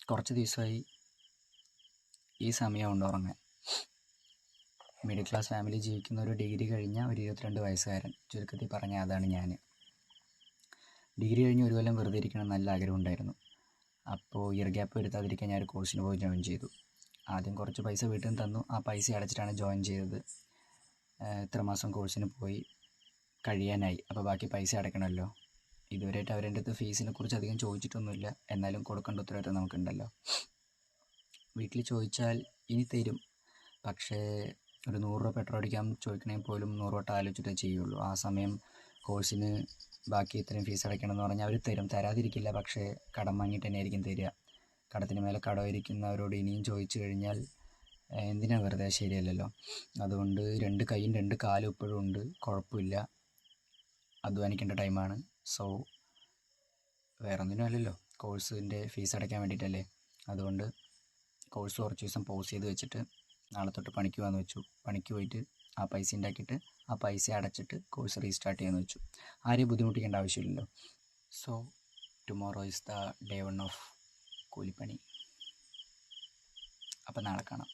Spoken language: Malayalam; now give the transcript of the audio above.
കുറച്ച് ദിവസമായി ഈ സമയമുണ്ട് ഉറങ്ങാൻ. മിഡിൽ ക്ലാസ് ഫാമിലി ജീവിക്കുന്ന ഒരു ഡിഗ്രി കഴിഞ്ഞ ഒരു 22 വയസ്സുകാരൻ, ചുരുക്കത്തിൽ പറഞ്ഞാൽ അതാണ് ഞാൻ. ഡിഗ്രി കഴിഞ്ഞ് ഒരു കൊല്ലം വെറുതെ ഇരിക്കണം നല്ല ആഗ്രഹം ഉണ്ടായിരുന്നു. അപ്പോൾ ഇയർ ഗ്യാപ്പ് വരുത്താതിരിക്കാൻ ഞാൻ ഒരു കോഴ്സിന് പോയി ജോയിൻ ചെയ്തു. ആദ്യം കുറച്ച് പൈസ വീട്ടിൽ നിന്ന് തന്നു. ആ പൈസ അടച്ചിട്ടാണ് ജോയിൻ ചെയ്തത്. ഇത്ര മാസം കോഴ്സിന് പോയി കഴിയാനായി. അപ്പോൾ ബാക്കി പൈസ അടയ്ക്കണമല്ലോ. ഇതുവരെയായിട്ട് അവരെൻ്റെ അടുത്ത് ഫീസിനെ കുറിച്ച് അധികം ചോദിച്ചിട്ടൊന്നുമില്ല. എന്നാലും കൊടുക്കേണ്ട ഉത്തരവാദിത്തം നമുക്കുണ്ടല്ലോ. വീട്ടിൽ ചോദിച്ചാൽ ഇനി തരും, പക്ഷേ ഒരു 100 രൂപ പെട്രോൾ അടിക്കാൻ ചോദിക്കണമെങ്കിൽ പോലും 100 വട്ടം ആലോചിച്ചിട്ടേ ചെയ്യുള്ളൂ. ആ സമയം കോഴ്സിന് ബാക്കി ഇത്രയും ഫീസ് അടയ്ക്കണം എന്ന് പറഞ്ഞാൽ അവർ തരും, തരാതിരിക്കില്ല. പക്ഷേ കടം വാങ്ങിയിട്ട് തന്നെ ആയിരിക്കും തരിക. കടത്തിന് മേലെ കടമായിരിക്കുന്നവരോട് ഇനിയും ചോദിച്ചു കഴിഞ്ഞാൽ എന്തിനാ വെറുതെ, ശരിയല്ലല്ലോ. അതുകൊണ്ട് 2 കൈയും 2 കാലും ഇപ്പോഴും ഉണ്ട്, കുഴപ്പമില്ല. അധ്വാനിക്കേണ്ട ടൈമാണ്. സോ വേറൊന്നിനും അല്ലല്ലോ, കോഴ്സിൻ്റെ ഫീസ് അടയ്ക്കാൻ വേണ്ടിയിട്ടല്ലേ. അതുകൊണ്ട് കോഴ്സ് കുറച്ച് ദിവസം പോസ് ചെയ്ത് വെച്ചിട്ട് നാളെ തൊട്ട് പണിക്ക് പോകാമെന്ന് വെച്ചു. പണിക്ക് പോയിട്ട് ആ പൈസ ഉണ്ടാക്കിയിട്ട് ആ പൈസ അടച്ചിട്ട് കോഴ്സ് റീസ്റ്റാർട്ട് ചെയ്യാമെന്ന് വെച്ചു. ആരെയും ബുദ്ധിമുട്ടിക്കേണ്ട ആവശ്യമില്ലല്ലോ. So tomorrow is the day 1 of കൂലിപ്പണി. അപ്പം നാളെ കാണാം.